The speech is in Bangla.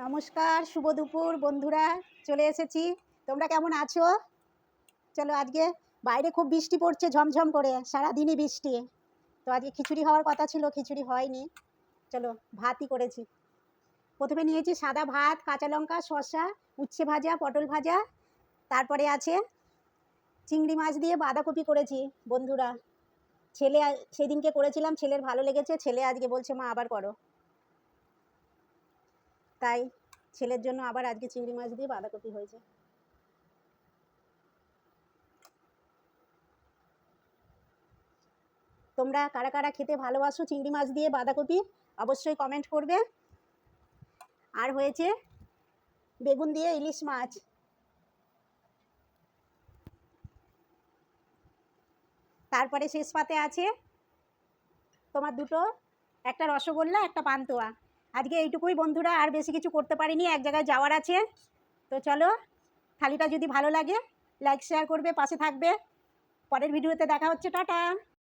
নমস্কার, শুভ দুপুর বন্ধুরা, চলে এসেছি। তোমরা কেমন আছো? চলো, আজকে বাইরে খুব বৃষ্টি পড়ছে, ঝমঝম করে, সারাদিনই বৃষ্টি। তো আজকে খিচুড়ি হওয়ার কথা ছিল, খিচুড়ি হয়নি। চলো, ভাতই করেছি। প্রথমে নিয়েছি সাদা ভাত, কাঁচা লঙ্কা, শসা, উচ্ছে ভাজা, পটল ভাজা, তারপরে আছে চিংড়ি মাছ দিয়ে বাঁধাকপি করেছি। বন্ধুরা, ছেলে সেদিনকে করেছিলাম, ছেলের ভালো লেগেছে, ছেলে আজকে বলছে মা আবার করো। তাই ছেলের জন্য আবার আজকে চিংড়ি মাছ দিয়ে বাঁধাকপি হয়েছে। তোমরা কারা কারা খেতে ভালোবাসো চিংড়ি মাছ দিয়ে বাঁধাকপি, অবশ্যই কমেন্ট করবে। আর হয়েছে বেগুন দিয়ে ইলিশ মাছ। তারপরে শেষ পাতে আছে তোমার দুটো, একটা রসগোল্লা, একটা পান্তুয়া। আজকে এইটুকুই বন্ধুরা, আর বেশি কিছু করতে পারিনি, এক জায়গায় যাওয়ার আছে। তো চলো, থালিটা যদি ভালো লাগে লাইক শেয়ার করবে, পাশে থাকবে। পরের ভিডিওতে দেখা হচ্ছে, টাটা।